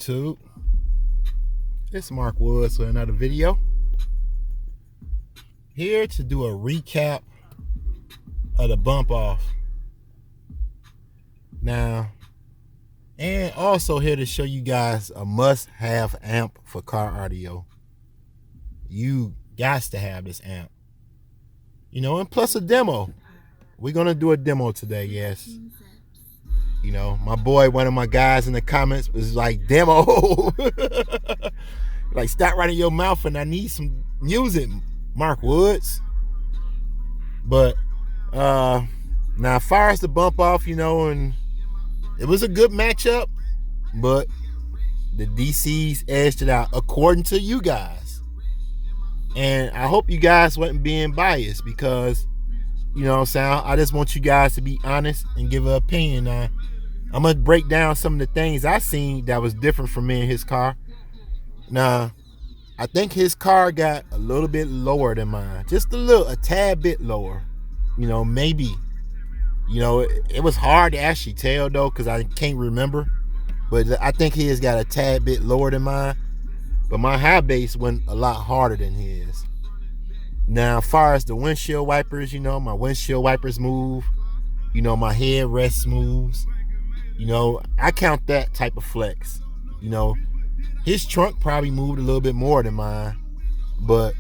YouTube? It's Mark Woods with another video. Here to do a recap of the bump off. Now, and also here to show you guys a must-have amp for car audio. You got to have this amp. You know, and plus a demo. We're gonna do a demo today, yes. You know, my boy, one of my guys in the comments was like, demo. Like, stop running your mouth and I need some music, Mark Woods. But now as far as the bump off, you know, and it was a good matchup, but the DCs edged it out according to you guys. And I hope you guys wasn't being biased, because, you know what I'm saying, I just want you guys to be honest and give an opinion. I'm going to break down some of the things I seen that was different from me in his car. Now, I think his car got a little bit lower than mine. Just a tad bit lower. You know, maybe. You know, it was hard to actually tell, though, because I can't remember. But I think his got a tad bit lower than mine. But my high bass went a lot harder than his. Now, as far as the windshield wipers, you know, my windshield wipers move. You know, my headrest moves. You know, I count that type of flex. You know, his trunk probably moved a little bit more than mine. But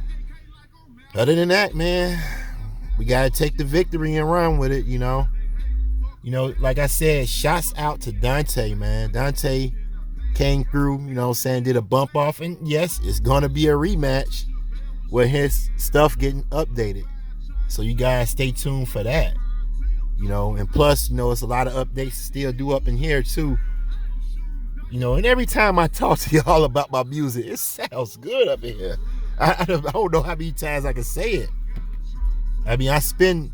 other than that, man, we got to take the victory and run with it, you know. You know, like I said, shouts out to Dante, man. Dante came through, you know what I'm saying, did a bump off. And yes, it's going to be a rematch with his stuff getting updated. So you guys stay tuned for that. You know, and plus, you know, it's a lot of updates to still do up in here too. You know, and every time I talk to y'all about my music, it sounds good up in here. I don't know how many times I can say it. I mean, I spend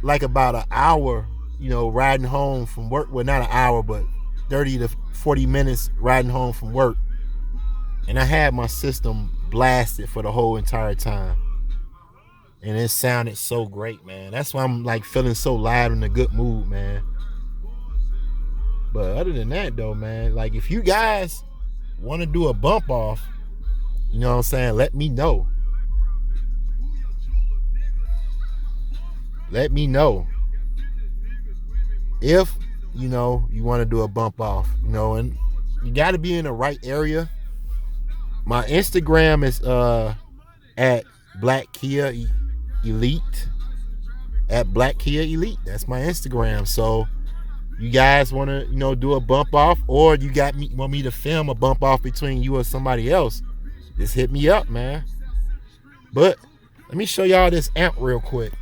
like about an hour, you know, riding home from work. Well, not an hour, but 30 to 40 minutes riding home from work. And I had my system blasted for the whole entire time. And it sounded so great, man. That's why I'm like feeling so loud and in a good mood, man. But other than that, though, man, like if you guys want to do a bump off, you know what I'm saying, let me know. Let me know if, you know, you want to do a bump off, you know, and you got to be in the right area. My Instagram is at Black Kia Elite. At Black Kia Elite. That's my Instagram. So you guys want to, you know, do a bump off, or you want me to film a bump off between you or somebody else, just hit me up, man. But let me show y'all this amp real quick.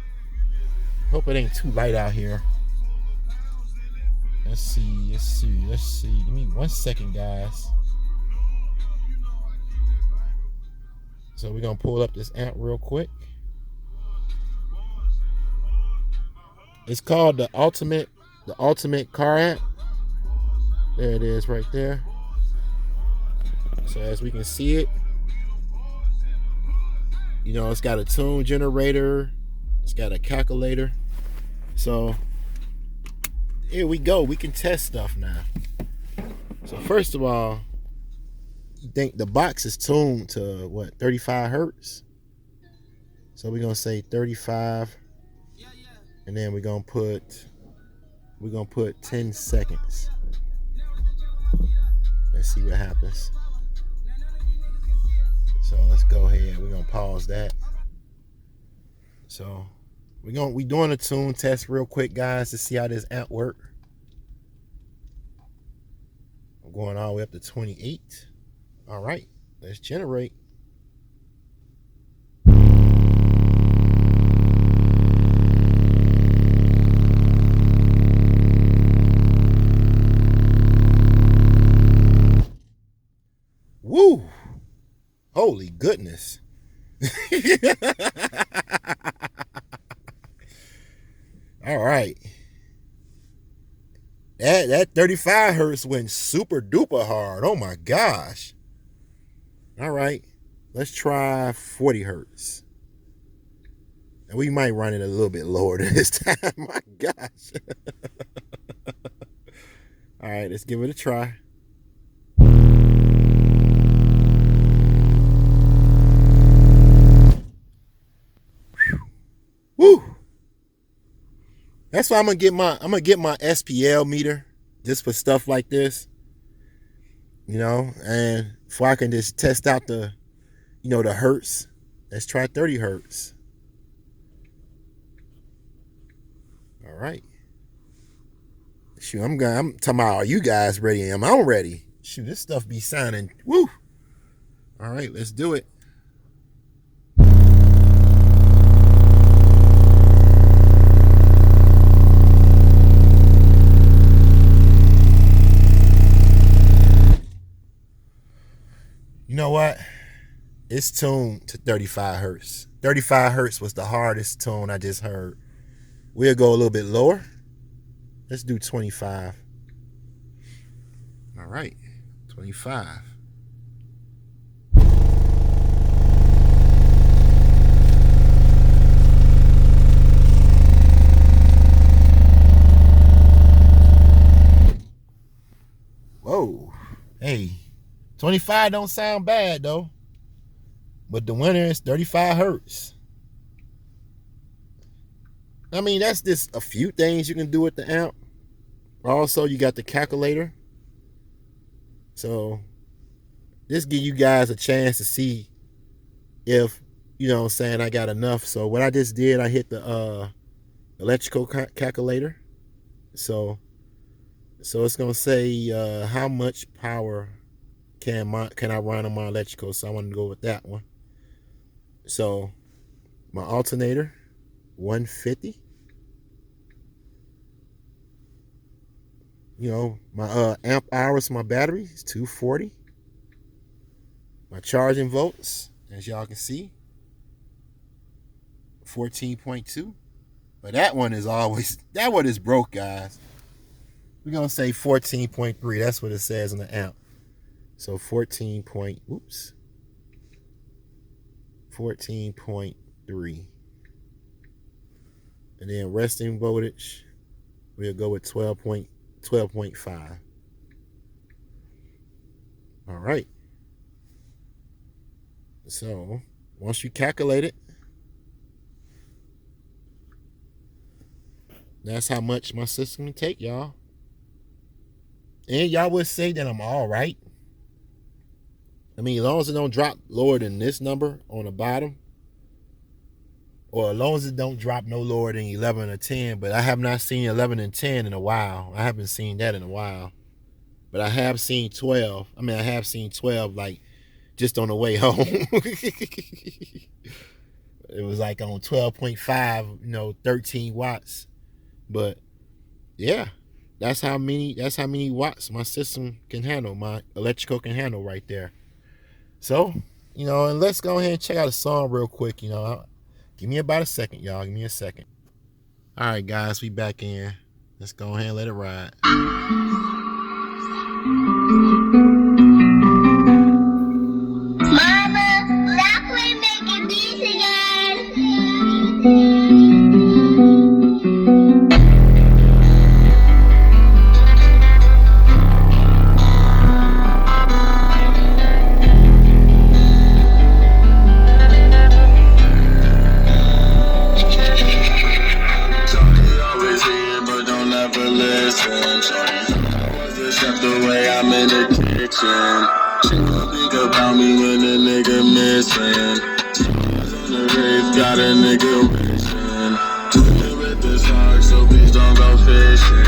Hope it ain't too light out here. Let's see. Give me 1 second, guys. So we're gonna pull up this amp real quick. It's called the ultimate car amp. There it is right there. So as we can see it, you know, it's got a tune generator, it's got a calculator. So here we go, we can test stuff now. So first of all, you think the box is tuned to what, 35 hertz? So we're gonna say 35, and then we're gonna put 10 seconds. Let's see what happens. So let's go ahead. We're gonna pause that. So we doing a tune test real quick, guys, to see how this amp work. I'm going all the way up to 28. All right, let's generate. Woo! Holy goodness. All right. That 35 hertz went super duper hard. Oh my gosh. All right. Let's try 40 hertz. And we might run it a little bit lower this time. My gosh. All right, let's give it a try. Woo! That's why I'm gonna get my SPL meter just for stuff like this, you know, and before I can just test out the, you know, the hertz. Let's try 30 hertz. All right. Shoot, I'm talking about, are you guys ready? I'm ready. Shoot, this stuff be sounding, woo. All right, let's do it. You know what? It's tuned to 35 hertz. 35 hertz was the hardest tone I just heard. We'll go a little bit lower. Let's do 25. All right, 25. Whoa. Hey, 25 don't sound bad though. But the winner is 35 hertz. I mean, that's just a few things you can do with the amp. Also, you got the calculator. So this give you guys a chance to see if, you know what I'm saying, I got enough. So what I just did, I hit the electrical calculator. So it's gonna say how much power can I run on my electrical. So I want to go with that one. So my alternator, 150. You know, my amp hours, my battery is 240. My charging volts, as y'all can see, 14.2. But that one is broke, guys. We're gonna say 14.3. That's what it says in the amp. So 14.3. And then resting voltage, we'll go with 12.5. All right. So once you calculate it, that's how much my system can take, y'all. And y'all would say that I'm all right. I mean, as long as it don't drop lower than this number on the bottom, or as long as it don't drop no lower than 11 or 10, but I have not seen 11 and 10 in a while. I haven't seen that in a while. But I have seen 12. I mean, I have seen 12 like just on the way home. It was like on 12.5, you know, 13 watts. But yeah, that's how many watts my system can handle, my electrical can handle right there. So, you know, and let's go ahead and check out a song real quick, you know. Give me about a second, y'all. Give me a second. All right, guys, we back in. Let's go ahead and let it ride. Mama, stop playing making beats again. She gon' think about me when a nigga missing. On the rave, got a nigga wishing. Twitter with the shark, so please don't go fishing.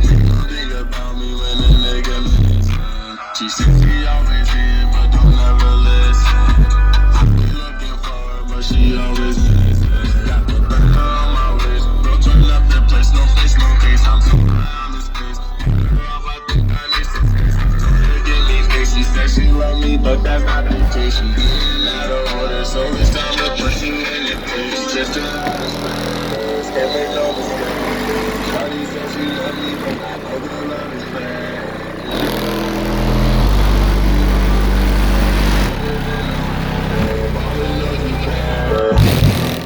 She gon' think about me when a nigga missing. She said she always here, but don't ever listen. I be looking for her, but she always missing. Got the burner on my wrist, don't turn up the place, no face, no case. I'm so high on this place. I think I need some face. She said she love me, but that's not the case. She getting out of order, so it's time to put you in the place. Just to can't make no mistake. Shawty said she love me, but I know the love is bad.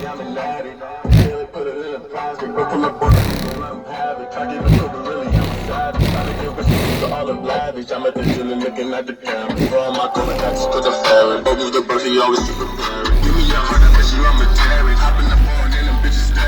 I'm an addict, really put it in a plastic, but pull up on it, I'm havoc. I give it to her, really, I'm a savage. Trying to give her to all of lavish. I'm at the chillin' looking at the camera. For all my contacts to the ferret. Bubbles the bird, he always keep prepared. Give me your heart, I bet you I'm a terrorist. Hop in the phone and them bitches staring.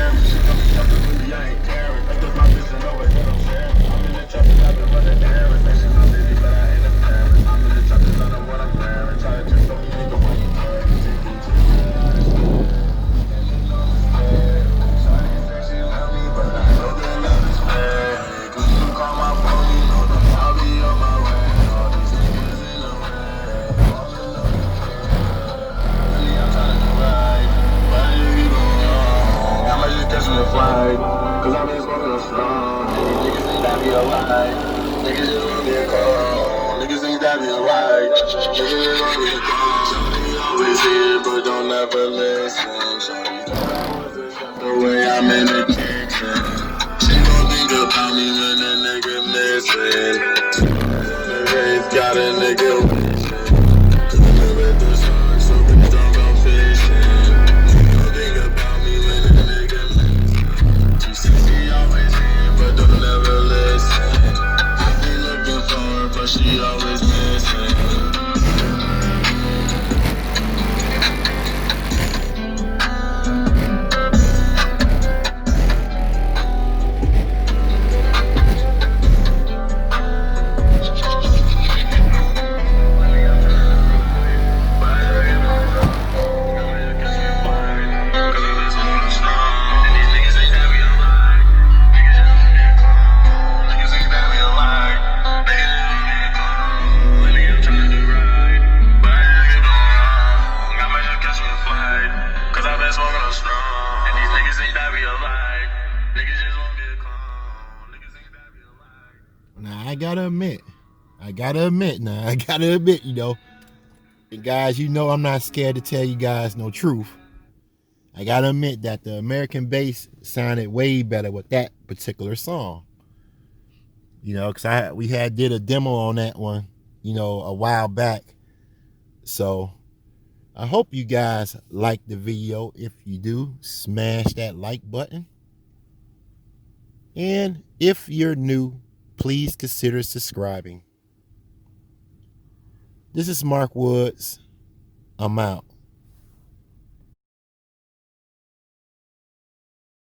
that be alright. Niggas just want me a call. Niggas think that be alright. Niggas just want me a call. Shawty always here, but don't ever listen. The way I'm in the kitchen. She gon' think about me when a nigga missing. The rave got a nigga wishing. Cooking with the sharks, so bitch don't go fishing. She gon' think about me when a nigga missing. She said she always here, but don't ever listen. I be looking for her, but she always missing. Now I gotta admit, you know, and guys, you know I'm not scared to tell you guys no truth. I gotta admit that the American bass sounded way better with that particular song. You know, because we did a demo on that one, you know, a while back. So I hope you guys like the video. If you do, smash that like button. And if you're new, please consider subscribing. This is Mark Woods. I'm out.